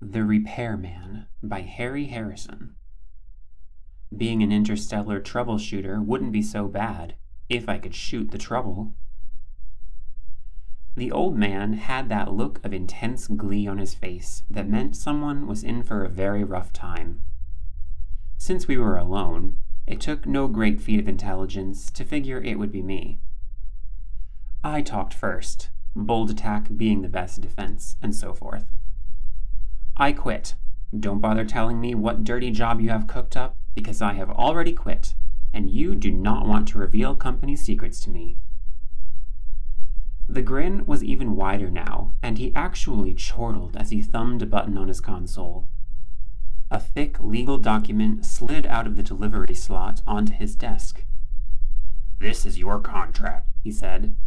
The Repairman by Harry Harrison. Being an interstellar troubleshooter wouldn't be so bad if I could shoot the trouble. The old man had that look of intense glee on his face that meant someone was in for a very rough time. Since we were alone, it took no great feat of intelligence to figure it would be me. I talked first, bold attack being the best defense, and so forth. I quit. Don't bother telling me what dirty job you have cooked up, because I have already quit, and you do not want to reveal company secrets to me. The grin was even wider now, and he actually chortled as he thumbed a button on his console. A thick legal document slid out of the delivery slot onto his desk. "This is your contract," he said.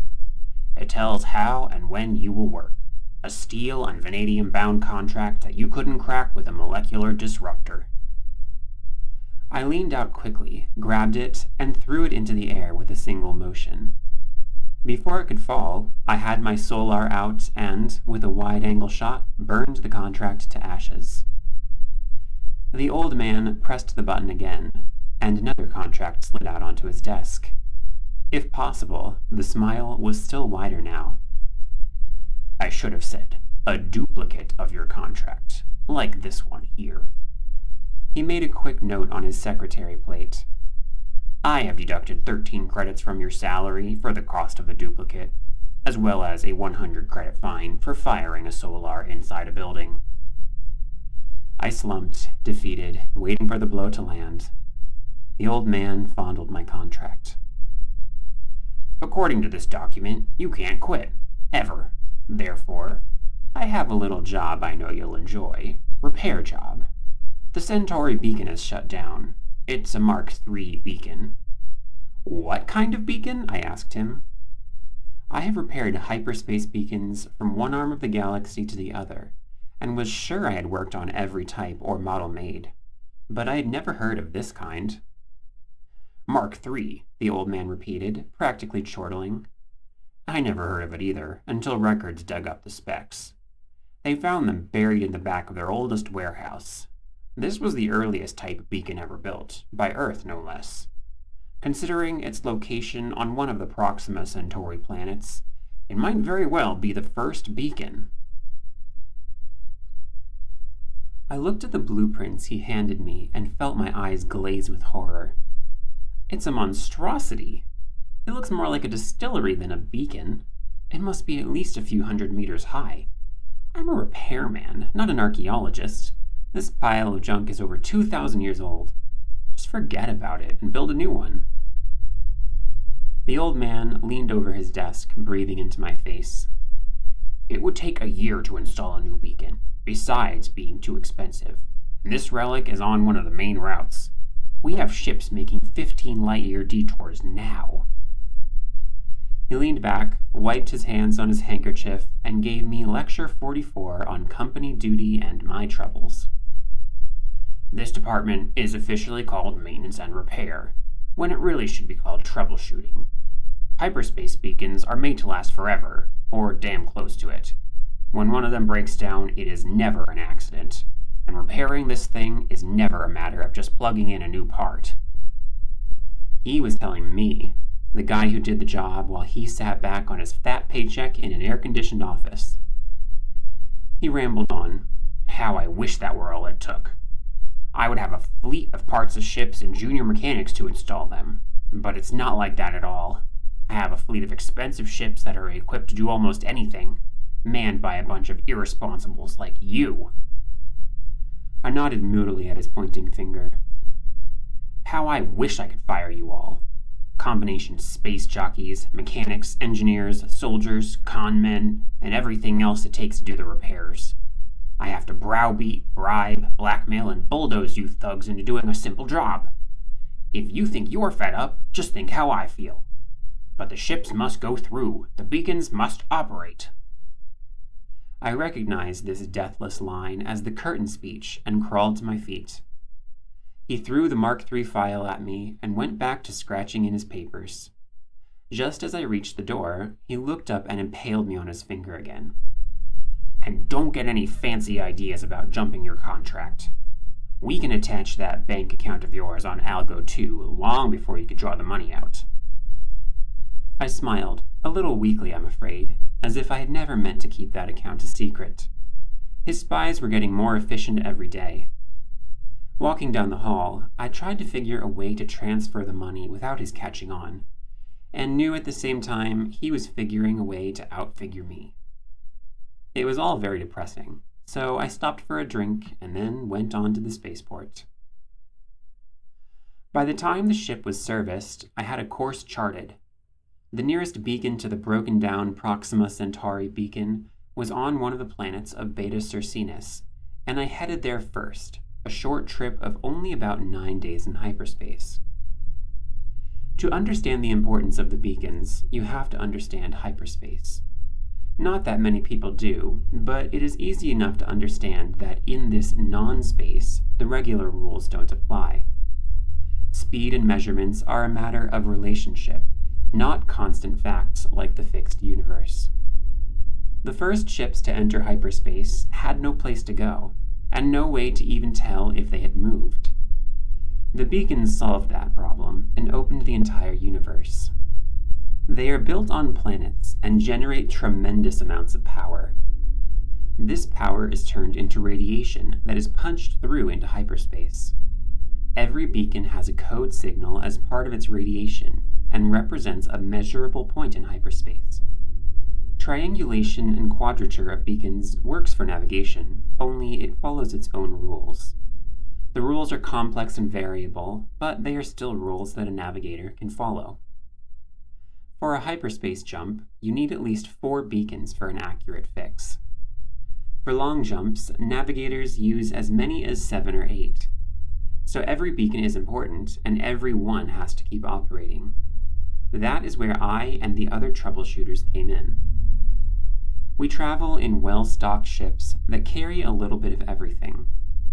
"It tells how and when you will work. A steel and vanadium-bound contract that you couldn't crack with a molecular disruptor." I leaned out quickly, grabbed it, and threw it into the air with a single motion. Before it could fall, I had my solar out and, with a wide-angle shot, burned the contract to ashes. The old man pressed the button again, and another contract slid out onto his desk. If possible, the smile was still wider now. "I should have said, a duplicate of your contract, like this one here." He made a quick note on his secretary plate. "I have deducted 13 credits from your salary for the cost of the duplicate, as well as a 100 credit fine for firing a solar inside a building." I slumped, defeated, waiting for the blow to land. The old man fondled my contract. "According to this document, you can't quit, ever. Therefore, I have a little job I know you'll enjoy. Repair job. The Centauri beacon is shut down. It's a Mark III beacon." "What kind of beacon?" I asked him. I have repaired hyperspace beacons from one arm of the galaxy to the other, and was sure I had worked on every type or model made, but I had never heard of this kind. "Mark III," the old man repeated, practically chortling. "I never heard of it either, until records dug up the specs. They found them buried in the back of their oldest warehouse. This was the earliest type of beacon ever built, by Earth no less. Considering its location on one of the Proxima Centauri planets, it might very well be the first beacon." I looked at the blueprints he handed me and felt my eyes glaze with horror. It's a monstrosity. It looks more like a distillery than a beacon. It must be at least a few hundred meters high. I'm a repairman, not an archaeologist. This pile of junk is over 2,000 years old. Just forget about it and build a new one. The old man leaned over his desk, breathing into my face. "It would take a year to install a new beacon, besides being too expensive. And this relic is on one of the main routes. We have ships making 15 light-year detours now." He leaned back, wiped his hands on his handkerchief, and gave me Lecture 44 on company duty and my troubles. "This department is officially called Maintenance and Repair, when it really should be called Troubleshooting. Hyperspace beacons are made to last forever, or damn close to it. When one of them breaks down, it is never an accident, and repairing this thing is never a matter of just plugging in a new part." He was telling me, the guy who did the job while he sat back on his fat paycheck in an air-conditioned office. He rambled on. "How I wish that were all it took. I would have a fleet of parts of ships and junior mechanics to install them. But it's not like that at all. I have a fleet of expensive ships that are equipped to do almost anything, manned by a bunch of irresponsibles like you." I nodded moodily at his pointing finger. "How I wish I could fire you all. Combination space jockeys, mechanics, engineers, soldiers, con men, and everything else it takes to do the repairs. I have to browbeat, bribe, blackmail, and bulldoze you thugs into doing a simple job. If you think you're fed up, just think how I feel. But the ships must go through. The beacons must operate." I recognized this deathless line as the curtain speech and crawled to my feet. He threw the Mark III file at me and went back to scratching in his papers. Just as I reached the door, he looked up and impaled me on his finger again. And don't get any fancy ideas about jumping your contract. We can attach that bank account of yours on Algo 2 long before you could draw the money out. I smiled, a little weakly, I'm afraid, as if I had never meant to keep that account a secret. His spies were getting more efficient every day. Walking down the hall, I tried to figure a way to transfer the money without his catching on, and knew at the same time he was figuring a way to outfigure me. It was all very depressing, so I stopped for a drink and then went on to the spaceport. By the time the ship was serviced, I had a course charted. The nearest beacon to the broken-down Proxima Centauri beacon was on one of the planets of Beta Circinus, and I headed there first, a short trip of only about 9 days in hyperspace. To understand the importance of the beacons, you have to understand hyperspace. Not that many people do, but it is easy enough to understand that in this non-space, the regular rules don't apply. Speed and measurements are a matter of relationship, not constant facts like the fixed universe. The first ships to enter hyperspace had no place to go, and no way to even tell if they had moved. The beacons solved that problem and opened the entire universe. They are built on planets and generate tremendous amounts of power. This power is turned into radiation that is punched through into hyperspace. Every beacon has a code signal as part of its radiation and represents a measurable point in hyperspace. Triangulation and quadrature of beacons works for navigation, only it follows its own rules. The rules are complex and variable, but they are still rules that a navigator can follow. For a hyperspace jump, you need at least 4 beacons for an accurate fix. For long jumps, navigators use as many as 7 or 8. So every beacon is important, and every one has to keep operating. That is where I and the other troubleshooters came in. We travel in well-stocked ships that carry a little bit of everything.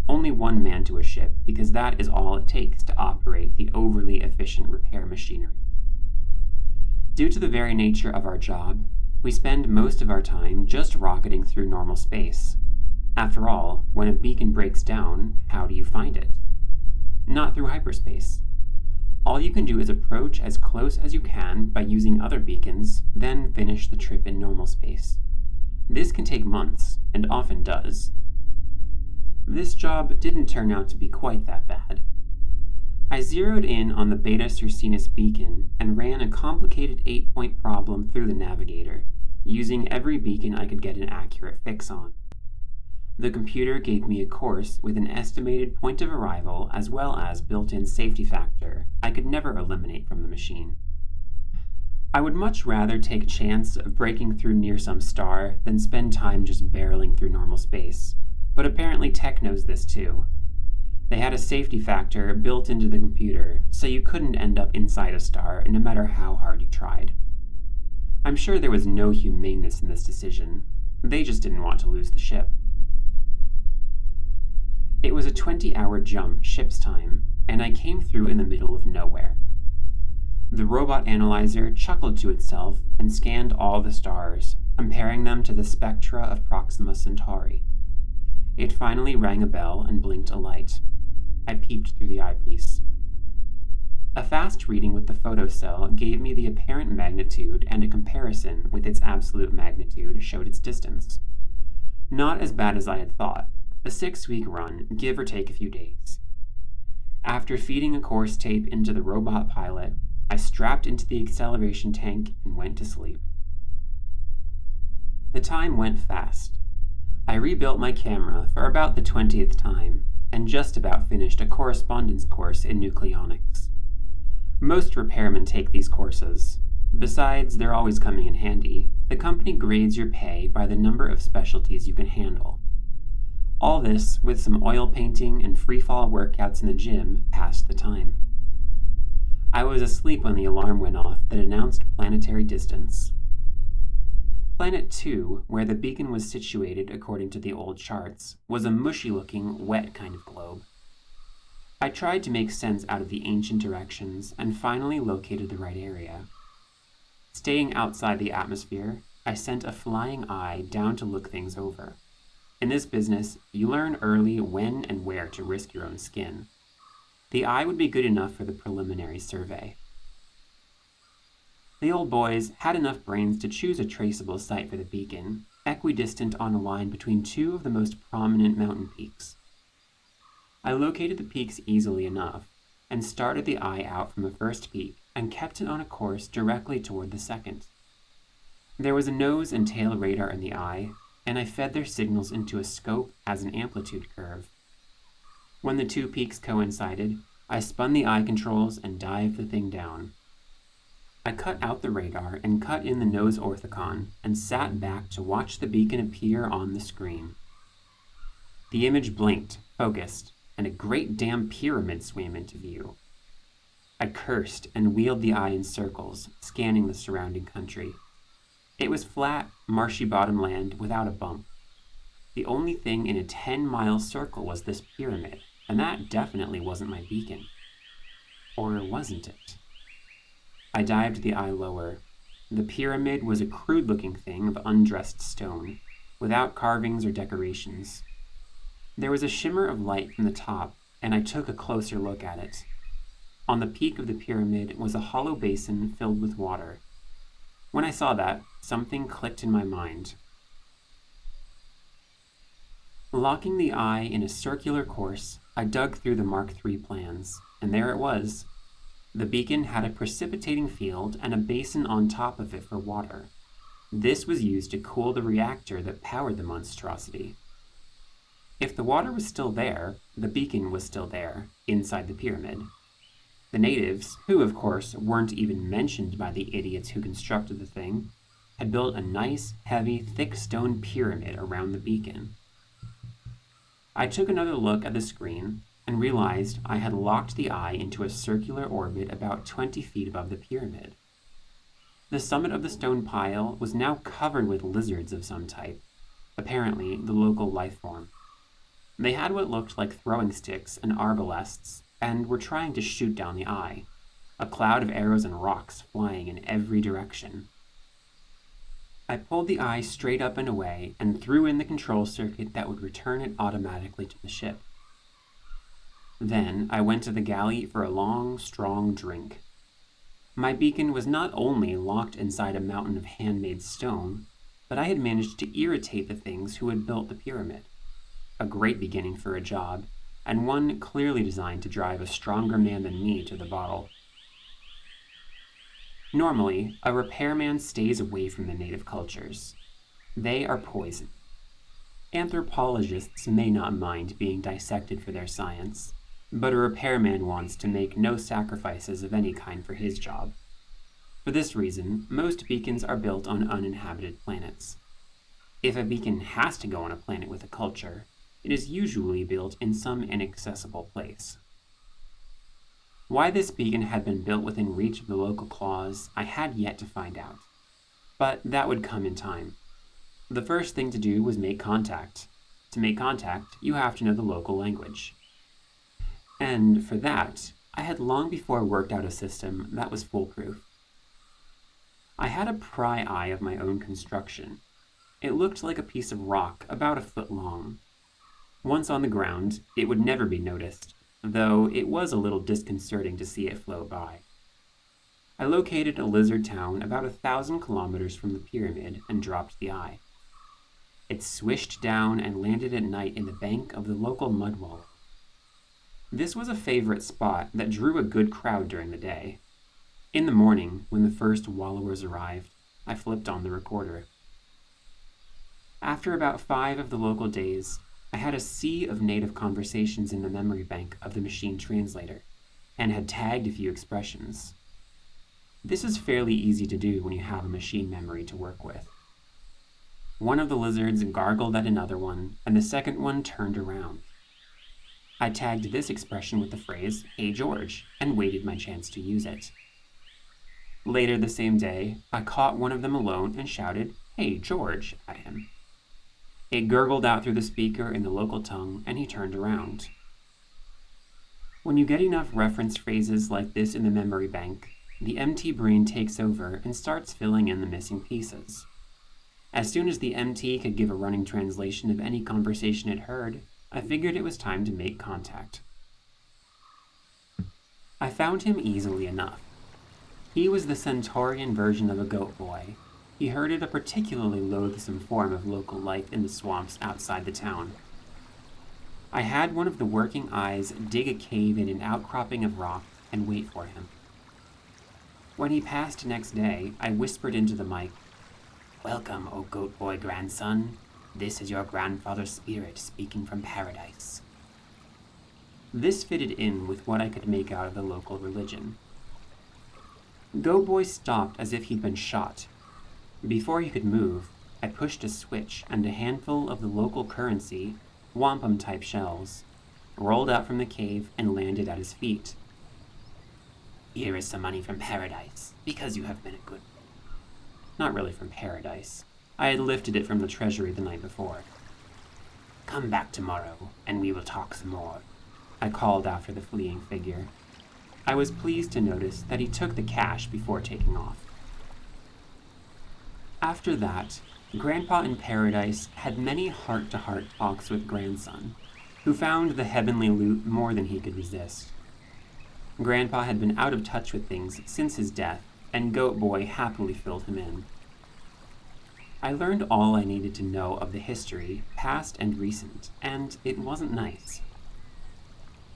Only one man to a ship, because that is all it takes to operate the overly efficient repair machinery. Due to the very nature of our job, we spend most of our time just rocketing through normal space. After all, when a beacon breaks down, how do you find it? Not through hyperspace. All you can do is approach as close as you can by using other beacons, then finish the trip in normal space. This can take months, and often does. This job didn't turn out to be quite that bad. I zeroed in on the Beta Circinus beacon and ran a complicated 8-point problem through the navigator, using every beacon I could get an accurate fix on. The computer gave me a course with an estimated point of arrival as well as built-in safety factor I could never eliminate from the machine. I would much rather take a chance of breaking through near some star than spend time just barreling through normal space, but apparently tech knows this too. They had a safety factor built into the computer, so you couldn't end up inside a star no matter how hard you tried. I'm sure there was no humaneness in this decision. They just didn't want to lose the ship. It was a 20-hour jump ship's time, and I came through in the middle of nowhere. The robot analyzer chuckled to itself and scanned all the stars, comparing them to the spectra of Proxima Centauri. It finally rang a bell and blinked a light. I peeped through the eyepiece. A fast reading with the photocell gave me the apparent magnitude, and a comparison with its absolute magnitude showed its distance. Not as bad as I had thought. A 6-week run, give or take a few days. After feeding a course tape into the robot pilot, I strapped into the acceleration tank and went to sleep. The time went fast. I rebuilt my camera for about the 20th time, and just about finished a correspondence course in nucleonics. Most repairmen take these courses. Besides, they're always coming in handy. The company grades your pay by the number of specialties you can handle. All this, with some oil painting and free-fall workouts in the gym, passed the time. I was asleep when the alarm went off that announced planetary distance. Planet 2, where the beacon was situated according to the old charts, was a mushy-looking, wet kind of globe. I tried to make sense out of the ancient directions and finally located the right area. Staying outside the atmosphere, I sent a flying eye down to look things over. In this business, you learn early when and where to risk your own skin. The eye would be good enough for the preliminary survey. The old boys had enough brains to choose a traceable site for the beacon, equidistant on a line between two of the most prominent mountain peaks. I located the peaks easily enough, and started the eye out from the first peak and kept it on a course directly toward the second. There was a nose and tail radar in the eye, and I fed their signals into a scope as an amplitude curve. When the two peaks coincided, I spun the eye controls and dived the thing down. I cut out the radar and cut in the nose orthicon and sat back to watch the beacon appear on the screen. The image blinked, focused, and a great damn pyramid swam into view. I cursed and wheeled the eye in circles, scanning the surrounding country. It was flat, marshy bottom land without a bump. The only thing in a 10-mile circle was this pyramid, and that definitely wasn't my beacon. Or wasn't it? I dived the eye lower. The pyramid was a crude-looking thing of undressed stone, without carvings or decorations. There was a shimmer of light from the top, and I took a closer look at it. On the peak of the pyramid was a hollow basin filled with water. When I saw that, something clicked in my mind. Locking the eye in a circular course, I dug through the Mark III plans, and there it was. The beacon had a precipitating field and a basin on top of it for water. This was used to cool the reactor that powered the monstrosity. If the water was still there, the beacon was still there, inside the pyramid. The natives, who of course weren't even mentioned by the idiots who constructed the thing, had built a nice, heavy, thick stone pyramid around the beacon. I took another look at the screen and realized I had locked the eye into a circular orbit about 20 feet above the pyramid. The summit of the stone pile was now covered with lizards of some type, apparently the local life form. They had what looked like throwing sticks and arbalests, and were trying to shoot down the eye, a cloud of arrows and rocks flying in every direction. I pulled the eye straight up and away and threw in the control circuit that would return it automatically to the ship. Then I went to the galley for a long, strong drink. My beacon was not only locked inside a mountain of handmade stone, but I had managed to irritate the things who had built the pyramid. A great beginning for a job, and one clearly designed to drive a stronger man than me to the bottle. Normally, a repairman stays away from the native cultures. They are poison. Anthropologists may not mind being dissected for their science, but a repairman wants to make no sacrifices of any kind for his job. For this reason, most beacons are built on uninhabited planets. If a beacon has to go on a planet with a culture, it is usually built in some inaccessible place. Why this beacon had been built within reach of the local claws, I had yet to find out. But that would come in time. The first thing to do was make contact. To make contact, you have to know the local language. And for that, I had long before worked out a system that was foolproof. I had a pry eye of my own construction. It looked like a piece of rock about a foot long. Once on the ground, it would never be noticed, though it was a little disconcerting to see it float by. I located a lizard town about 1,000 kilometers from the pyramid and dropped the eye. It swished down and landed at night in the bank of the local mud wall. This was a favorite spot that drew a good crowd during the day. In the morning, when the first wallowers arrived, I flipped on the recorder. After about 5 of the local days, I had a sea of native conversations in the memory bank of the machine translator, and had tagged a few expressions. This is fairly easy to do when you have a machine memory to work with. One of the lizards gargled at another one, and the second one turned around. I tagged this expression with the phrase, "Hey George," and waited my chance to use it. Later the same day, I caught one of them alone and shouted, "Hey George," at him. It gurgled out through the speaker in the local tongue, and he turned around. When you get enough reference phrases like this in the memory bank, the empty brain takes over and starts filling in the missing pieces. As soon as the MT could give a running translation of any conversation it heard, I figured it was time to make contact. I found him easily enough. He was the Centaurian version of a goat boy. He herded a particularly loathsome form of local life in the swamps outside the town. I had one of the working eyes dig a cave in an outcropping of rock and wait for him. When he passed next day, I whispered into the mic, "Welcome, O goat boy grandson. This is your grandfather's spirit speaking from paradise." This fitted in with what I could make out of the local religion. Goat boy stopped as if he'd been shot. Before he could move, I pushed a switch and a handful of the local currency, wampum-type shells, rolled out from the cave and landed at his feet. "Here is some money from paradise, because you have been a good..." Not really from paradise. I had lifted it from the treasury the night before. "Come back tomorrow, and we will talk some more," I called after the fleeing figure. I was pleased to notice that he took the cash before taking off. After that, Grandpa in Paradise had many heart-to-heart talks with Grandson, who found the heavenly loot more than he could resist. Grandpa had been out of touch with things since his death, and Goat Boy happily filled him in. I learned all I needed to know of the history, past and recent, and it wasn't nice.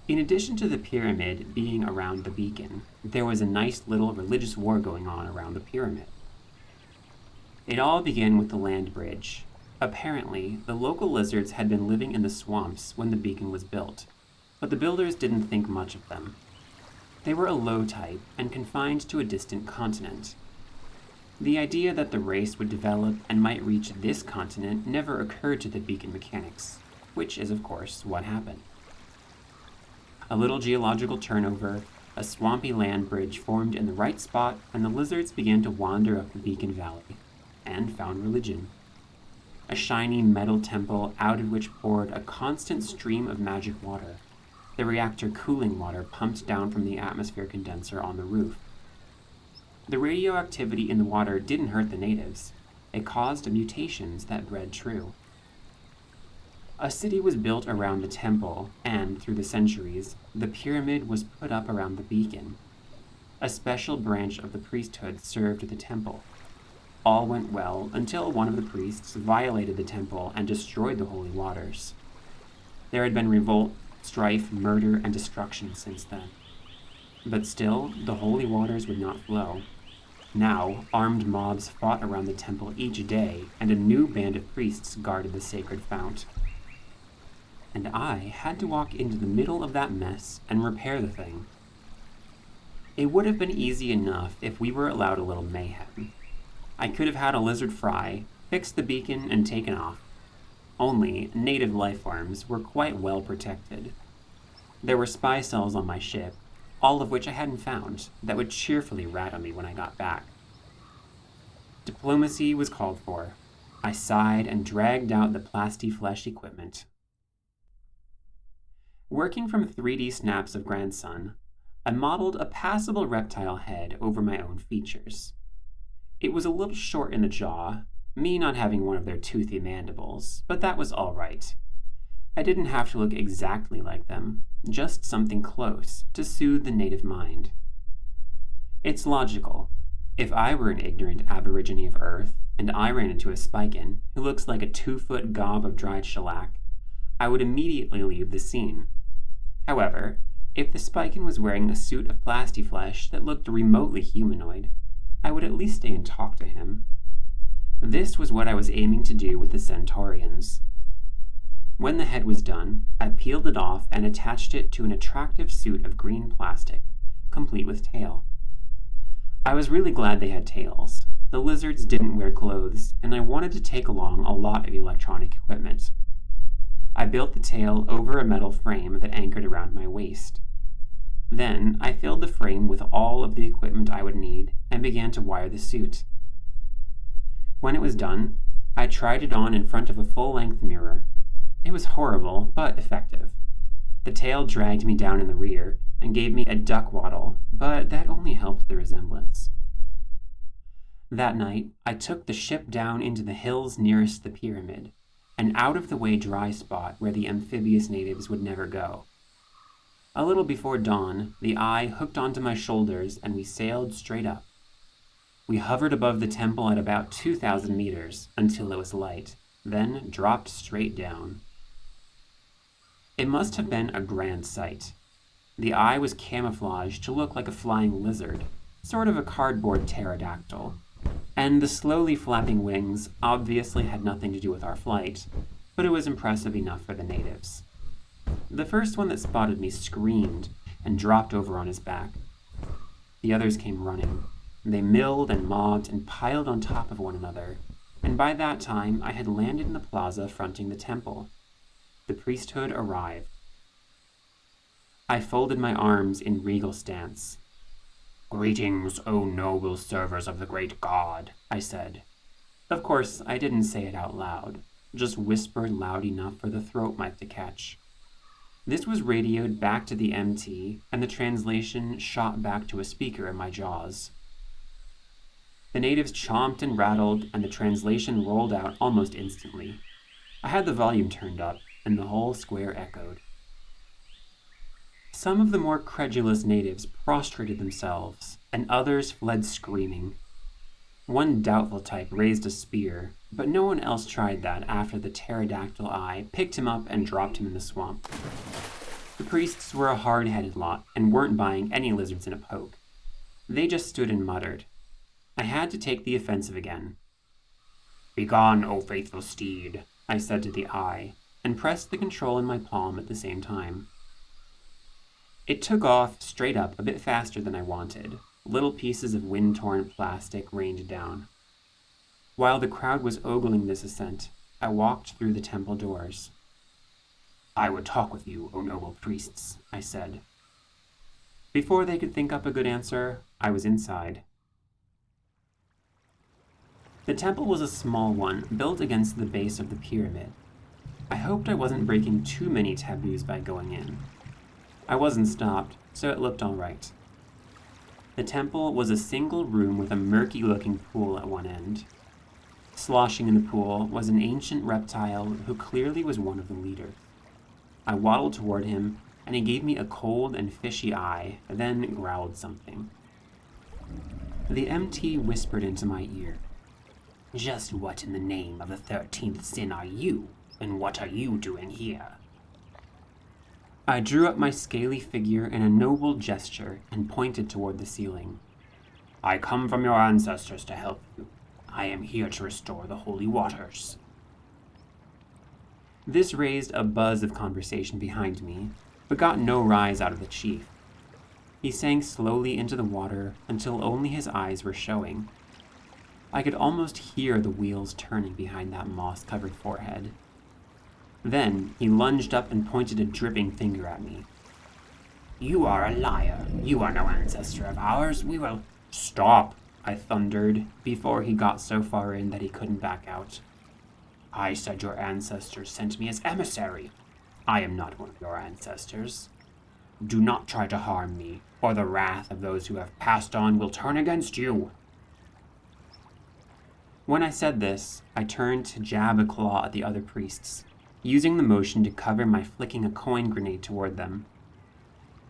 In addition to the pyramid being around the beacon, there was a nice little religious war going on around the pyramid. It all began with the land bridge. Apparently, the local lizards had been living in the swamps when the beacon was built, but the builders didn't think much of them. They were a low type and confined to a distant continent. The idea that the race would develop and might reach this continent never occurred to the beacon mechanics, which is of course what happened. A little geological turnover, a swampy land bridge formed in the right spot, and the lizards began to wander up the beacon valley, and found religion. A shiny metal temple out of which poured a constant stream of magic water, the reactor cooling water pumped down from the atmosphere condenser on the roof. The radioactivity in the water didn't hurt the natives. It caused mutations that bred true. A city was built around the temple, and, through the centuries, the pyramid was put up around the beacon. A special branch of the priesthood served the temple. All went well until one of the priests violated the temple and destroyed the holy waters. There had been revolt, strife, murder, and destruction since then. But still, the holy waters would not flow. Now, armed mobs fought around the temple each day, and a new band of priests guarded the sacred fount. And I had to walk into the middle of that mess and repair the thing. It would have been easy enough if we were allowed a little mayhem. I could have had a lizard fry, fixed the beacon, and taken off. Only, native life forms were quite well protected. There were spy cells on my ship, all of which I hadn't found, that would cheerfully rat on me when I got back. Diplomacy was called for. I sighed and dragged out the plastiflesh equipment. Working from 3D snaps of Grandson, I modeled a passable reptile head over my own features. It was a little short in the jaw, me not having one of their toothy mandibles, but that was all right. I didn't have to look exactly like them, just something close to soothe the native mind. It's logical. If I were an ignorant aborigine of Earth, and I ran into a Spiken who looks like a 2-foot gob of dried shellac, I would immediately leave the scene. However, if the Spiken was wearing a suit of plastiflesh that looked remotely humanoid, I would at least stay and talk to him. This was what I was aiming to do with the Centaurians. When the head was done, I peeled it off and attached it to an attractive suit of green plastic, complete with tail. I was really glad they had tails. The lizards didn't wear clothes, and I wanted to take along a lot of electronic equipment. I built the tail over a metal frame that anchored around my waist. Then I filled the frame with all of the equipment I would need and began to wire the suit. When it was done, I tried it on in front of a full-length mirror. It was horrible, but effective. The tail dragged me down in the rear and gave me a duck waddle, but that only helped the resemblance. That night, I took the ship down into the hills nearest the pyramid, an out-of-the-way dry spot where the amphibious natives would never go. A little before dawn, the eye hooked onto my shoulders and we sailed straight up. We hovered above the temple at about 2,000 meters until it was light, then dropped straight down. It must have been a grand sight. The eye was camouflaged to look like a flying lizard, sort of a cardboard pterodactyl, and the slowly flapping wings obviously had nothing to do with our flight, but it was impressive enough for the natives. The first one that spotted me screamed and dropped over on his back. The others came running. They milled and mobbed and piled on top of one another, and by that time I had landed in the plaza fronting the temple. The priesthood arrived. I folded my arms in regal stance. "Greetings, O noble servers of the great god," I said. Of course, I didn't say it out loud, just whispered loud enough for the throat mic to catch. This was radioed back to the MT, and the translation shot back to a speaker in my jaws. The natives chomped and rattled, and the translation rolled out almost instantly. I had the volume turned up, and the whole square echoed. Some of the more credulous natives prostrated themselves, and others fled screaming. One doubtful type raised a spear, but no one else tried that after the pterodactyl eye picked him up and dropped him in the swamp. The priests were a hard-headed lot and weren't buying any lizards in a poke. They just stood and muttered. I had to take the offensive again. "Begone, O faithful steed," I said to the eye, and pressed the control in my palm at the same time. It took off straight up a bit faster than I wanted. Little pieces of wind-torn plastic rained down. While the crowd was ogling this ascent, I walked through the temple doors. "I would talk with you, O noble priests," I said. Before they could think up a good answer, I was inside. The temple was a small one, built against the base of the pyramid. I hoped I wasn't breaking too many taboos by going in. I wasn't stopped, so it looked all right. The temple was a single room with a murky-looking pool at one end. Sloshing in the pool was an ancient reptile who clearly was one of the leaders. I waddled toward him, and he gave me a cold and fishy eye, then growled something. The MT whispered into my ear. "Just what in the name of the 13th sin are you, and what are you doing here?" I drew up my scaly figure in a noble gesture and pointed toward the ceiling. "I come from your ancestors to help you. I am here to restore the holy waters." This raised a buzz of conversation behind me, but got no rise out of the chief. He sank slowly into the water until only his eyes were showing. I could almost hear the wheels turning behind that moss-covered forehead. Then he lunged up and pointed a dripping finger at me. "You are a liar. You are no ancestor of ours. We will—" "Stop!" I thundered, before he got so far in that he couldn't back out. "I said your ancestors sent me as emissary. I am not one of your ancestors. Do not try to harm me, or the wrath of those who have passed on will turn against you." When I said this, I turned to jab a claw at the other priests, using the motion to cover my flicking a coin grenade toward them.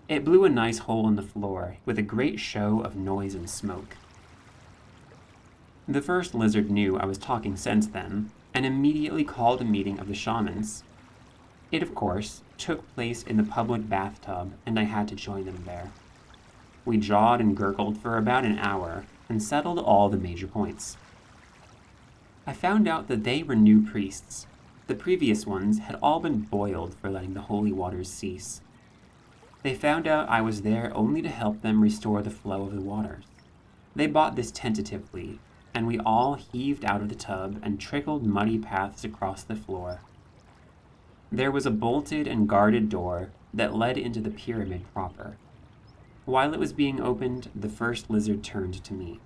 It blew a nice hole in the floor, with a great show of noise and smoke. The first lizard knew I was talking sense then, and immediately called a meeting of the shamans. It, of course, took place in the public bathtub, and I had to join them there. We jawed and gurgled for about an hour, and settled all the major points. I found out that they were new priests. The previous ones had all been boiled for letting the holy waters cease. They found out I was there only to help them restore the flow of the waters. They bought this tentatively, and we all heaved out of the tub and trickled muddy paths across the floor. There was a bolted and guarded door that led into the pyramid proper. While it was being opened, the first lizard turned to me.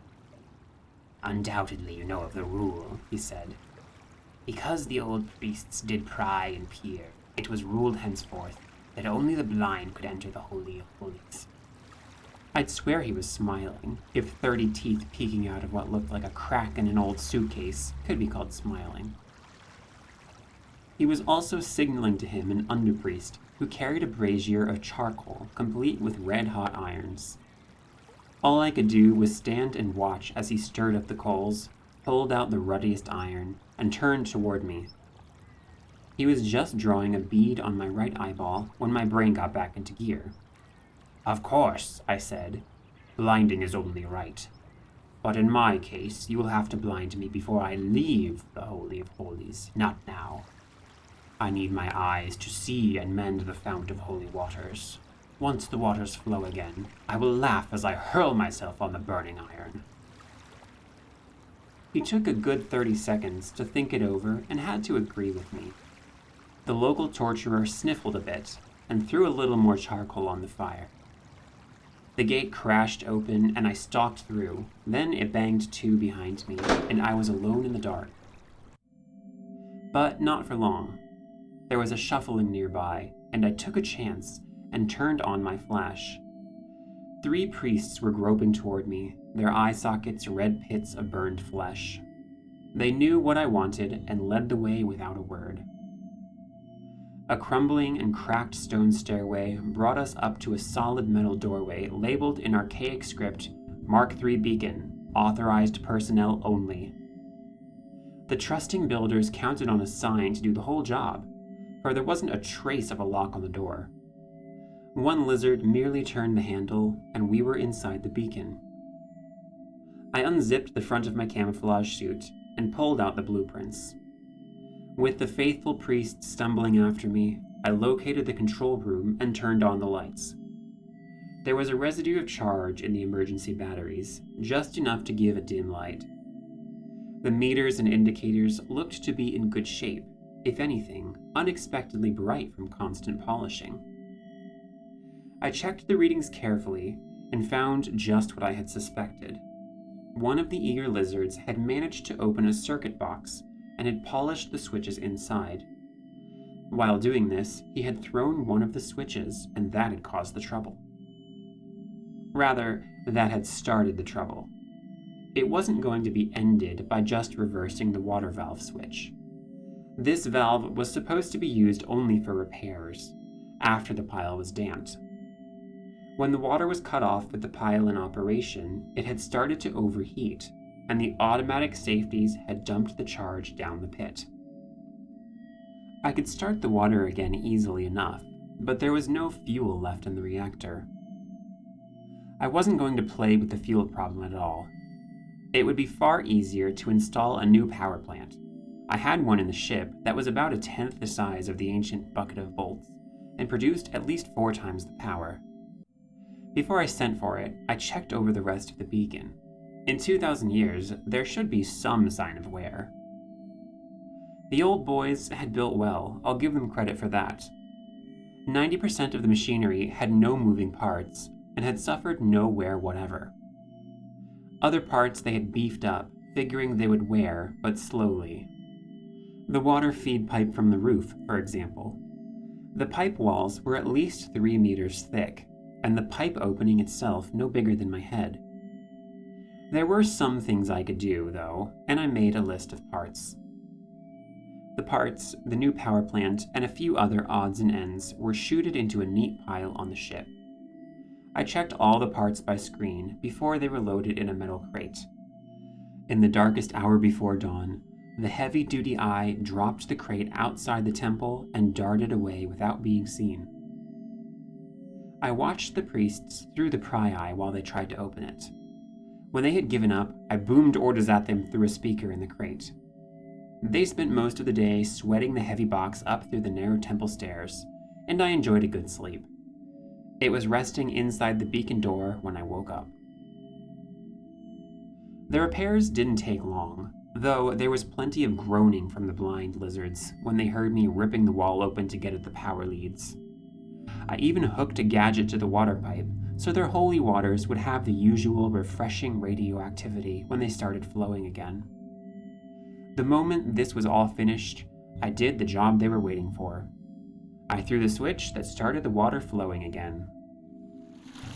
"Undoubtedly you know of the rule," he said. "Because the old priests did pry and peer, it was ruled henceforth that only the blind could enter the Holy of Holies. I'd swear he was smiling, if 30 teeth peeking out of what looked like a crack in an old suitcase could be called smiling. He was also signaling to him an underpriest who carried a brazier of charcoal complete with red-hot irons. All I could do was stand and watch as he stirred up the coals, pulled out the ruddiest iron, and turned toward me. He was just drawing a bead on my right eyeball when my brain got back into gear. "Of course," I said. "Blinding is only right. But in my case, you will have to blind me before I leave the Holy of Holies, not now. I need my eyes to see and mend the fount of holy waters. Once the waters flow again, I will laugh as I hurl myself on the burning iron." He took a good 30 seconds to think it over and had to agree with me. The local torturer sniffled a bit and threw a little more charcoal on the fire. The gate crashed open and I stalked through, then it banged to behind me and I was alone in the dark. But not for long. There was a shuffling nearby, and I took a chance and turned on my flash. 3 priests were groping toward me, their eye sockets red pits of burned flesh. They knew what I wanted and led the way without a word. A crumbling and cracked stone stairway brought us up to a solid metal doorway labeled in archaic script, Mark III Beacon, authorized personnel only. The trusting builders counted on a sign to do the whole job, for there wasn't a trace of a lock on the door. One lizard merely turned the handle, and we were inside the beacon. I unzipped the front of my camouflage suit and pulled out the blueprints. With the faithful priest stumbling after me, I located the control room and turned on the lights. There was a residue of charge in the emergency batteries, just enough to give a dim light. The meters and indicators looked to be in good shape, if anything, unexpectedly bright from constant polishing. I checked the readings carefully and found just what I had suspected. One of the eager lizards had managed to open a circuit box and had polished the switches inside. While doing this, he had thrown one of the switches, and that had caused the trouble. Rather, that had started the trouble. It wasn't going to be ended by just reversing the water valve switch. This valve was supposed to be used only for repairs, after the pile was damped. When the water was cut off with the pile in operation, it had started to overheat, and the automatic safeties had dumped the charge down the pit. I could start the water again easily enough, but there was no fuel left in the reactor. I wasn't going to play with the fuel problem at all. It would be far easier to install a new power plant. I had one in the ship that was about 1/10 the size of the ancient bucket of bolts, and produced at least 4 times the power. Before I sent for it, I checked over the rest of the beacon. In 2,000 years, there should be some sign of wear. The old boys had built well, I'll give them credit for that. 90% of the machinery had no moving parts, and had suffered no wear whatever. Other parts they had beefed up, figuring they would wear, but slowly. The water feed pipe from the roof, for example. The pipe walls were at least 3 meters thick, and the pipe opening itself no bigger than my head. There were some things I could do, though, and I made a list of parts. The parts, the new power plant, and a few other odds and ends were chuted into a neat pile on the ship. I checked all the parts by screen before they were loaded in a metal crate. In the darkest hour before dawn, the heavy-duty eye dropped the crate outside the temple and darted away without being seen. I watched the priests through the pry eye while they tried to open it. When they had given up, I boomed orders at them through a speaker in the crate. They spent most of the day sweating the heavy box up through the narrow temple stairs, and I enjoyed a good sleep. It was resting inside the beacon door when I woke up. The repairs didn't take long, though there was plenty of groaning from the blind lizards when they heard me ripping the wall open to get at the power leads. I even hooked a gadget to the water pipe, so their holy waters would have the usual refreshing radioactivity when they started flowing again. The moment this was all finished, I did the job they were waiting for. I threw the switch that started the water flowing again.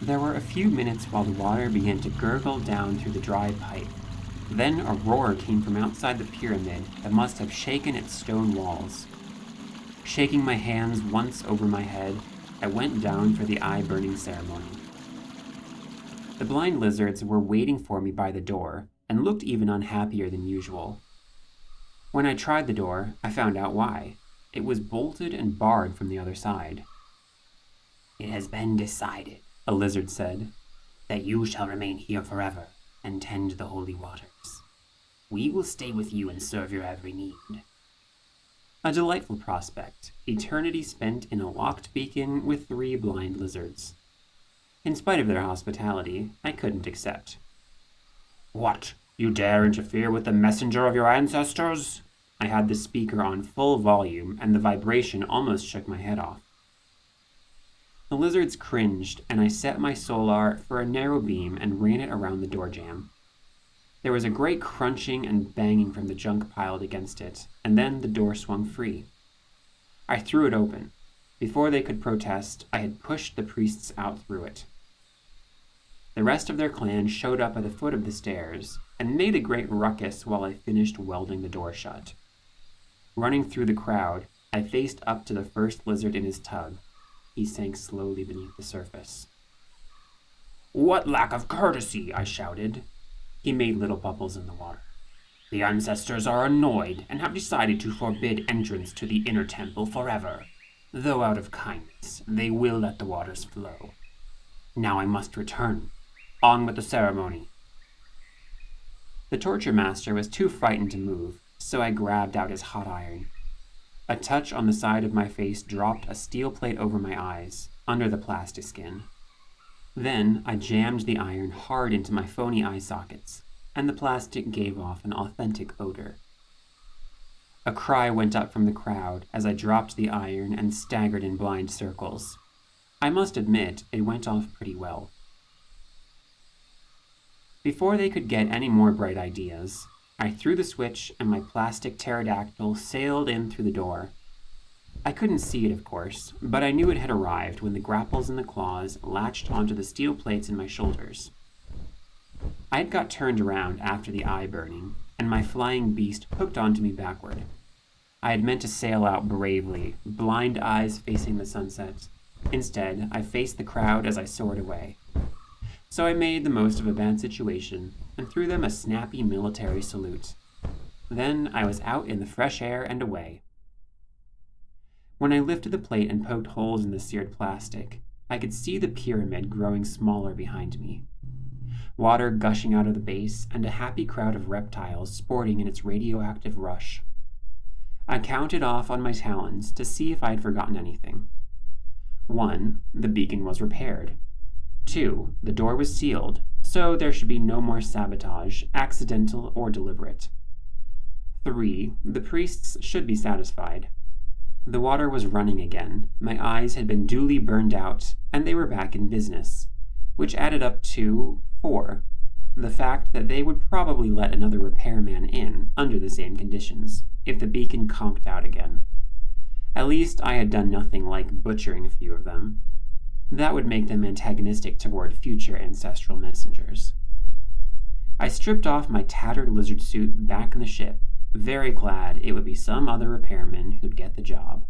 There were a few minutes while the water began to gurgle down through the dry pipe. Then a roar came from outside the pyramid that must have shaken its stone walls. Shaking my hands once over my head, I went down for the eye-burning ceremony. The blind lizards were waiting for me by the door and looked even unhappier than usual. When I tried the door, I found out why. It was bolted and barred from the other side. "It has been decided," a lizard said, "that you shall remain here forever and tend the holy waters. We will stay with you and serve your every need." A delightful prospect, eternity spent in a locked beacon with 3 blind lizards. In spite of their hospitality, I couldn't accept. "What? You dare interfere with the messenger of your ancestors?" I had the speaker on full volume, and the vibration almost shook my head off. The lizards cringed, and I set my solar for a narrow beam and ran it around the door jamb. There was a great crunching and banging from the junk piled against it, and then the door swung free. I threw it open. Before they could protest, I had pushed the priests out through it. The rest of their clan showed up at the foot of the stairs and made a great ruckus while I finished welding the door shut. Running through the crowd, I faced up to the first lizard in his tub. He sank slowly beneath the surface. "What lack of courtesy!" I shouted. He made little bubbles in the water. "The ancestors are annoyed and have decided to forbid entrance to the inner temple forever. Though out of kindness, they will let the waters flow. Now I must return. On with the ceremony." The torture master was too frightened to move, so I grabbed out his hot iron. A touch on the side of my face dropped a steel plate over my eyes, under the plastic skin. Then I jammed the iron hard into my phony eye sockets, and the plastic gave off an authentic odor. A cry went up from the crowd as I dropped the iron and staggered in blind circles. I must admit, it went off pretty well. Before they could get any more bright ideas, I threw the switch and my plastic pterodactyl sailed in through the door. I couldn't see it, of course, but I knew it had arrived when the grapples in the claws latched onto the steel plates in my shoulders. I had got turned around after the eye burning, and my flying beast hooked onto me backward. I had meant to sail out bravely, blind eyes facing the sunset. Instead, I faced the crowd as I soared away. So I made the most of a bad situation and threw them a snappy military salute. Then I was out in the fresh air and away. When I lifted the plate and poked holes in the seared plastic, I could see the pyramid growing smaller behind me. Water gushing out of the base and a happy crowd of reptiles sporting in its radioactive rush. I counted off on my talons to see if I had forgotten anything. 1, the beacon was repaired. 2, the door was sealed, so there should be no more sabotage, accidental or deliberate. 3, the priests should be satisfied. The water was running again, my eyes had been duly burned out, and they were back in business, which added up to 4, the fact that they would probably let another repairman in under the same conditions, if the beacon conked out again. At least I had done nothing like butchering a few of them. That would make them antagonistic toward future ancestral messengers. I stripped off my tattered lizard suit back in the ship, very glad it would be some other repairman who'd get the job.